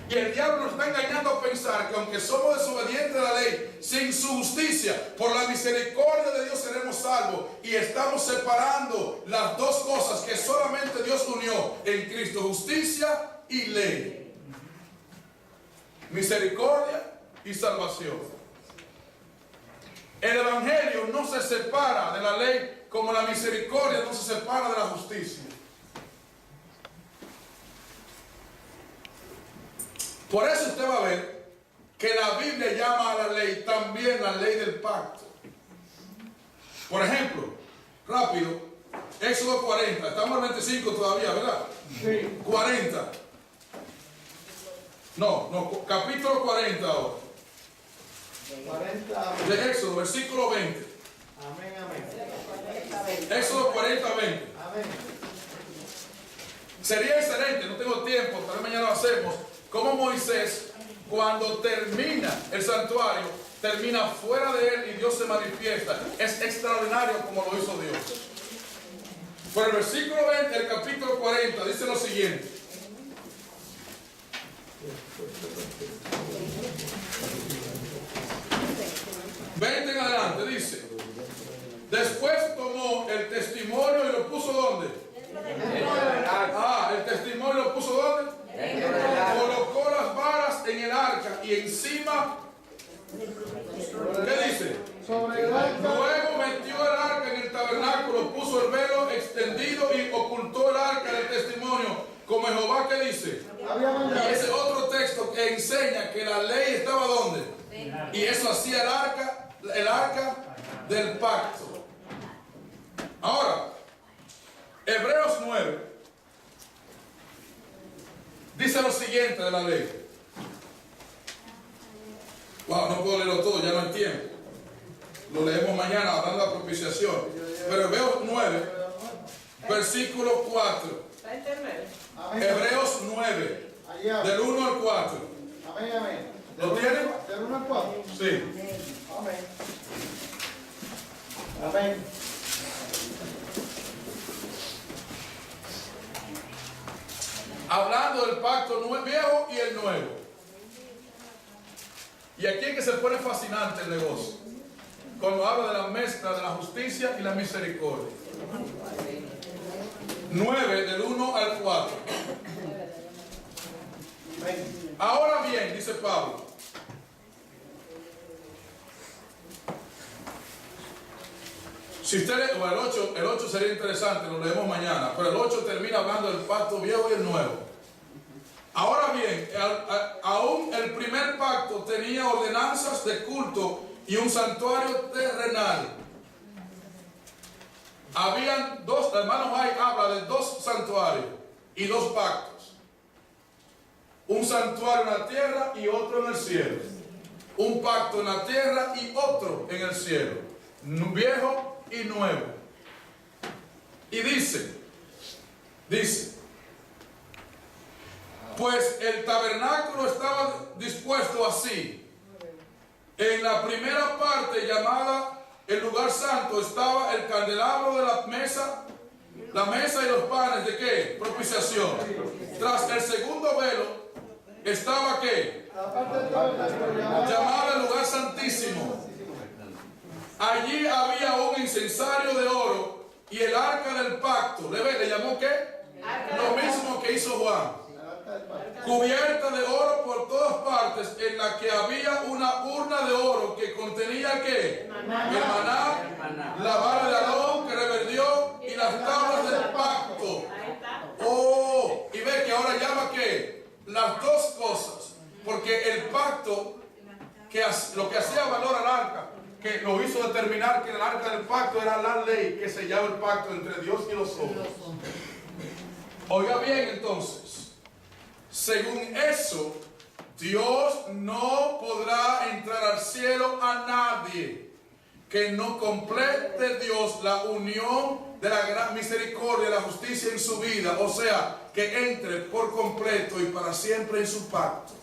Y el diablo nos está engañando a pensar que aunque somos desobedientes a la ley, sin su justicia, por la misericordia de Dios seremos salvos. Y estamos separando las dos cosas que solamente Dios unió en Cristo: justicia y ley. Misericordia y salvación. El evangelio no se separa de la ley como la misericordia no se separa de la justicia. Por eso usted va a ver que la Biblia llama a la ley también la ley del pacto. Por ejemplo, rápido, Éxodo 40, estamos en 25 todavía, ¿verdad? Sí. 40. No, capítulo 40 ahora. 40. De Éxodo, versículo 20. Amén, amén. Éxodo 40, 20. Amén. Sería excelente, no tengo tiempo, tal vez mañana lo hacemos. Como Moisés, cuando termina el santuario, termina fuera de él y Dios se manifiesta. Es extraordinario como lo hizo Dios. Por el versículo 20 del capítulo 40 dice lo siguiente. Veinte en adelante dice: después tomó el testimonio y lo puso ¿dónde? El testimonio lo puso ¿dónde? Colocó las varas en el arca y encima, ¿qué dice? Sobre el arca. Luego metió el arca en el tabernáculo, puso el velo extendido y ocultó el arca del testimonio, como Jehová que dice. Había mandado. Y ese otro texto que enseña que la ley estaba ¿dónde? Y eso hacía el arca del pacto. Ahora, Hebreos 9 dice lo siguiente de la ley. Wow, no puedo leerlo todo, ya no hay tiempo. Lo leemos mañana hablando de la propiciación. Pero Hebreos 9, versículo 4. Amén. Hebreos 9, del 1 al 4. Amén, amén. ¿Lo tienen? Del 1 al 4. Sí. Amén. Amén. Hablando del pacto viejo y el nuevo. Y aquí es que se pone fascinante el negocio. Cuando habla de la mezcla de la justicia y la misericordia. 9 del 1 al 4. Ahora bien, dice Pablo. Si usted el 8 sería interesante, lo leemos mañana, pero el 8 termina hablando del pacto viejo y el nuevo. Ahora bien, aún el primer pacto tenía ordenanzas de culto y un santuario terrenal. Habían dos, hermanos, habla de dos santuarios y dos pactos. Un santuario en la tierra y otro en el cielo. Un pacto en la tierra y otro en el cielo. Viejo y nuevo. Y dice, pues el tabernáculo estaba dispuesto así. En la primera parte llamada el lugar santo estaba el candelabro de la mesa y los panes de ¿qué? Propiciación. Tras el segundo velo estaba ¿qué? Llamado el lugar santísimo. Allí había un incensario de oro y el arca del pacto. ¿Le llamó qué? Lo mismo que hizo Juan. Cubierta de oro por todas partes, en la que había una urna de oro que contenía ¿qué? El maná, la vara de Aarón que reverdió y las tablas del pacto. Oh, y ve que ahora llama ¿qué? Las dos cosas, porque el pacto, lo que hacía valor al arca, que lo hizo determinar que el arca del pacto era la ley que sellaba el pacto entre Dios y los hombres. Oiga bien entonces. Según eso, Dios no podrá entrar al cielo a nadie que no complete Dios la unión de la gran misericordia y la justicia en su vida. O sea, que entre por completo y para siempre en su pacto.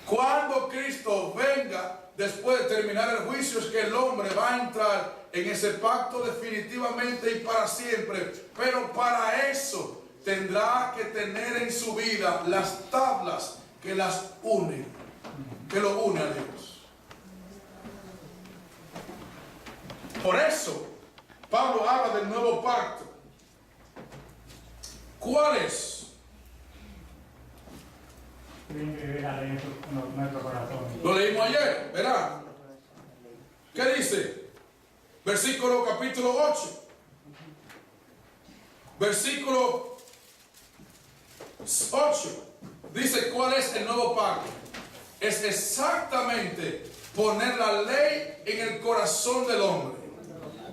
Cuando Cristo venga, después de terminar el juicio, es que el hombre va a entrar en ese pacto definitivamente y para siempre. Pero para eso tendrá que tener en su vida las tablas que las unen, que lo une a Dios. Por eso, Pablo habla del nuevo pacto. ¿Cuál es? Lo leímos ayer, ¿verdad? ¿Qué dice? Versículo capítulo 8. Versículo 8 dice cuál es el nuevo pacto. Es exactamente poner la ley en el corazón del hombre,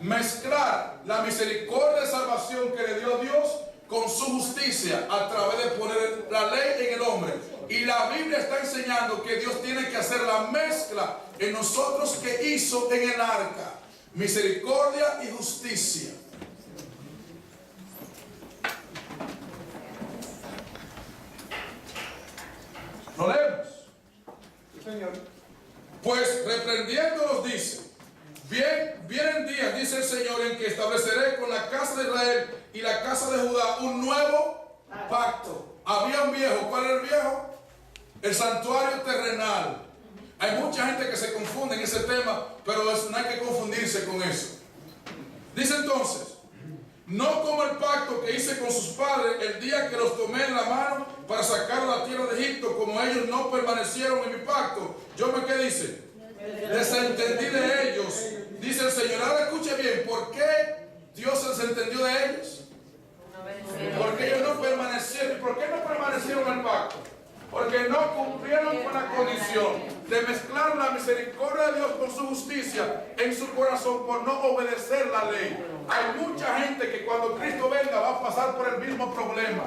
mezclar la misericordia de salvación que le dio Dios con su justicia a través de poner la ley en el hombre. Y la Biblia está enseñando que Dios tiene que hacer la mezcla en nosotros que hizo en el arca: misericordia y justicia. ¿Lo leemos? Sí, Señor. Pues reprendiéndolos dice: vienen días, dice el Señor, en que estableceré con la casa de Israel y la casa de Judá un nuevo pacto. Había un viejo. ¿Cuál era el viejo? El santuario terrenal. Hay mucha gente que se confunde en ese tema, pero no hay que confundirse con eso. Dice entonces: no como el pacto que hice con sus padres el día que los tomé en la mano para sacar a la tierra de Egipto, como ellos no permanecieron en mi pacto. Yo ¿qué dice? Desentendí de ellos. Dice el Señor. Ahora escuche bien, ¿por qué Dios se desentendió de ellos? Porque ellos no permanecieron. ¿Por qué no permanecieron hicieron el pacto? Porque no cumplieron con la condición de mezclar la misericordia de Dios con su justicia en su corazón por no obedecer la ley. Hay mucha gente que cuando Cristo venga va a pasar por el mismo problema,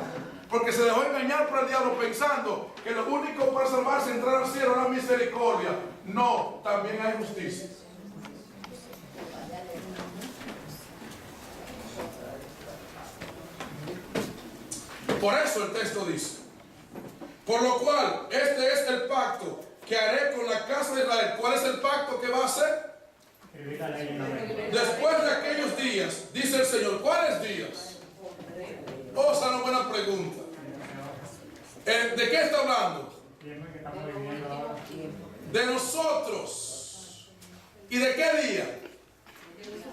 porque se dejó engañar por el diablo pensando que lo único para salvarse y entrar al cielo era misericordia. No, también hay justicia. Por eso el texto dice: por lo cual, este es el pacto que haré con la casa de Israel. ¿Cuál es el pacto que va a hacer? Después de aquellos días, dice el Señor. ¿Cuáles días? Oh, esa es una buena pregunta. ¿De qué está hablando? De nosotros. ¿Y de qué día?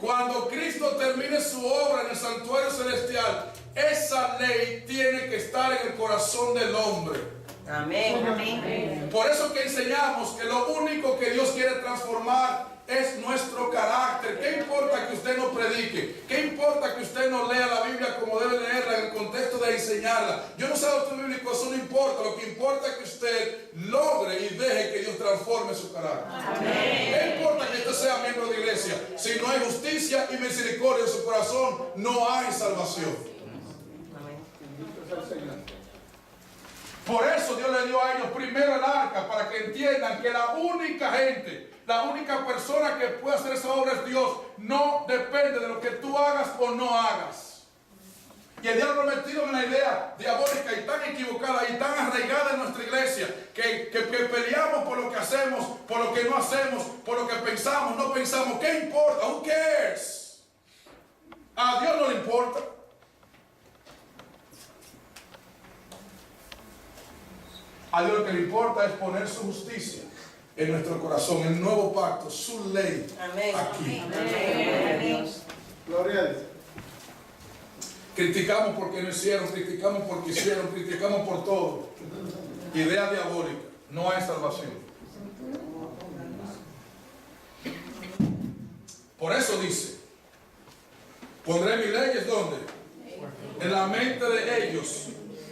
Cuando Cristo termine su obra en el santuario celestial, esa ley tiene que estar en el corazón del hombre. Amén. Amén. Por eso que enseñamos que lo único que Dios quiere transformar es nuestro carácter. ¿Qué importa que usted no predique? ¿Qué importa que usted no lea la Biblia como debe leerla en el contexto de enseñarla? Yo no sé doctor bíblico, eso no importa. Lo que importa es que usted logre y deje que Dios transforme su carácter. Amén. ¿Qué importa que usted sea miembro de iglesia? Si no hay justicia y misericordia en su corazón, no hay salvación. Por eso Dios le dio a ellos primero el arca, para que entiendan que la única gente, la única persona que puede hacer esa obra es Dios. No depende de lo que tú hagas o no hagas. Y el diablo lo ha metido en una idea diabólica y tan equivocada y tan arraigada en nuestra iglesia que peleamos por lo que hacemos, por lo que no hacemos, por lo que pensamos, no pensamos. ¿Qué importa? Who cares? A Dios no le importa. A Dios lo que le importa es poner su justicia en nuestro corazón, el nuevo pacto, su ley. Amén. Aquí. Amén. Gloria a Dios. Criticamos porque no hicieron, criticamos porque hicieron, criticamos por todo. Idea diabólica. No hay salvación. Por eso dice: pondré mis leyes ¿dónde? En la mente de ellos,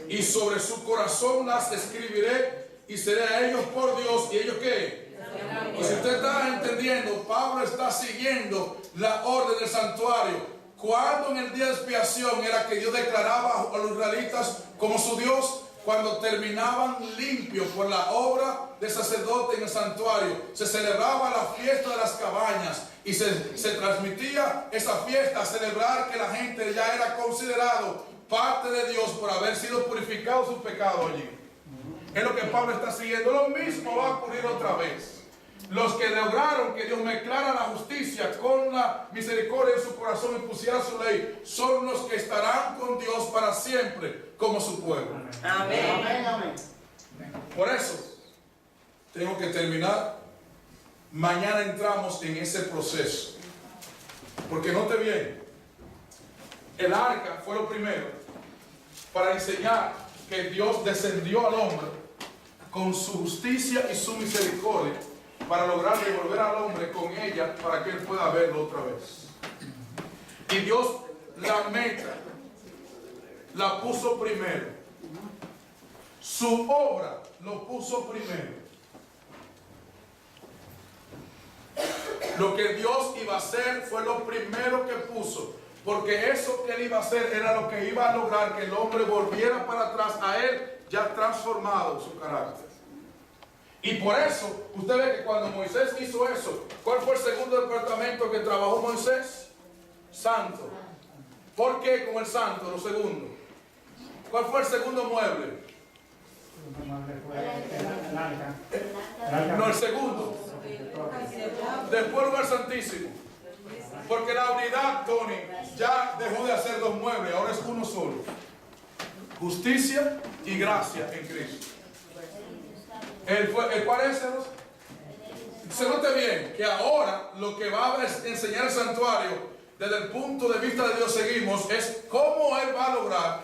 y sobre su corazón las escribiré, y seré a ellos por Dios. ¿Y ellos qué? Y si usted está entendiendo, Pablo está siguiendo la orden del santuario. Cuando en el día de expiación era que Dios declaraba a los israelitas como su Dios, cuando terminaban limpios por la obra de sacerdote en el santuario, se celebraba la fiesta de las cabañas y se transmitía esa fiesta a celebrar que la gente ya era considerado parte de Dios por haber sido purificado su pecado allí. Es lo que Pablo está siguiendo. Lo mismo va a ocurrir otra vez. Los que lograron que Dios mezclara la justicia con la misericordia en su corazón y pusiera su ley, son los que estarán con Dios para siempre como su pueblo. Amén. Amén, amén. Por eso tengo que terminar. Mañana entramos en ese proceso. Porque note bien, el arca fue lo primero para enseñar que Dios descendió al hombre con su justicia y su misericordia para lograr devolver al hombre con ella para que él pueda verlo otra vez. Y Dios la meta la puso primero. Su obra lo puso primero. Lo que Dios iba a hacer fue lo primero que puso. Porque eso que él iba a hacer era lo que iba a lograr que el hombre volviera para atrás a él ya transformado su carácter. Y por eso, usted ve que cuando Moisés hizo eso, ¿cuál fue el segundo departamento que trabajó Moisés? Santo. ¿Por qué con el santo, lo segundo? ¿Cuál fue el segundo mueble? No, el segundo. Después el lugar santísimo. Porque la unidad, Tony, ya dejó de hacer dos muebles, ahora es uno solo. Justicia y gracia en Cristo. ¿Cuál es? Se note bien que ahora lo que va a enseñar el santuario, desde el punto de vista de Dios seguimos, es cómo Él va a lograr,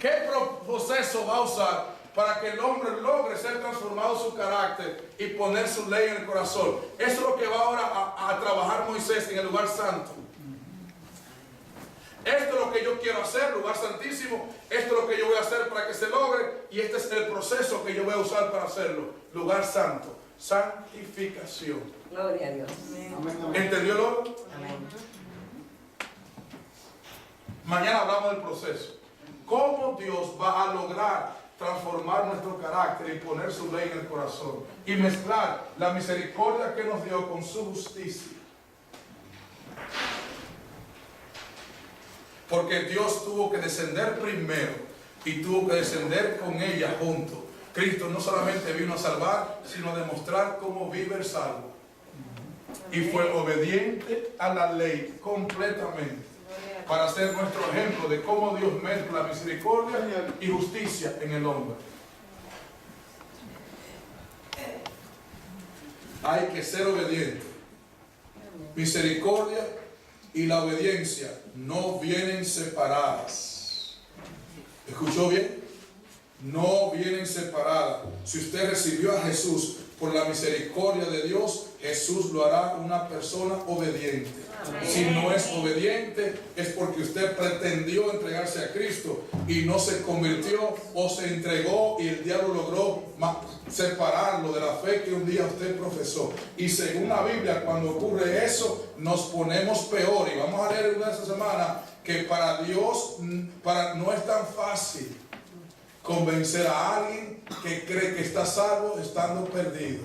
qué proceso va a usar para que el hombre logre ser transformado su carácter y poner su ley en el corazón. Eso es lo que va ahora a trabajar Moisés en el lugar santo. Esto es lo que yo quiero hacer, lugar santísimo. Esto es lo que yo voy a hacer para que se logre. y este es el proceso que yo voy a usar para hacerlo. Lugar santo, santificación. Gloria a Dios. Amén, amén. ¿Entendió el orden? Amén. Mañana hablamos del proceso. ¿Cómo Dios va a lograr transformar nuestro carácter y poner su ley en el corazón? Y mezclar la misericordia que nos dio con su justicia. Porque Dios tuvo que descender primero y tuvo que descender con ella junto. Cristo no solamente vino a salvar, sino a demostrar cómo vive el salvo. Y fue obediente a la ley completamente, para ser nuestro ejemplo de cómo Dios mezcla misericordia y justicia en el hombre. Hay que ser obediente. Misericordia y la obediencia no vienen separadas. ¿Escuchó bien? No vienen separadas. Si usted recibió a Jesús por la misericordia de Dios, Jesús lo hará una persona obediente. Si no es obediente, es porque usted pretendió entregarse a Cristo y no se convirtió, o se entregó y el diablo logró separarlo de la fe que un día usted profesó. Y según la Biblia, cuando ocurre eso, nos ponemos peor. Y vamos a leer una de esta semana que para Dios no es tan fácil convencer a alguien que cree que está salvo estando perdido.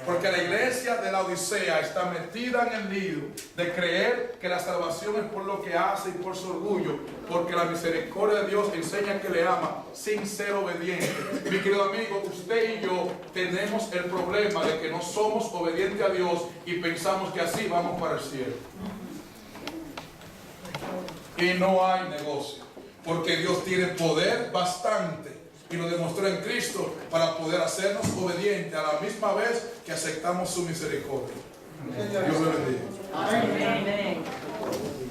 Porque la iglesia de la Odisea está metida en el lío de creer que la salvación es por lo que hace y por su orgullo, porque la misericordia de Dios enseña que le ama sin ser obediente. Mi querido amigo, usted y yo tenemos el problema de que no somos obedientes a Dios y pensamos que así vamos para el cielo. Y no hay negocio, porque Dios tiene poder bastante, y lo demostró en Cristo, para poder hacernos obedientes a la misma vez que aceptamos su misericordia. Dios le bendiga. Amén. Amén.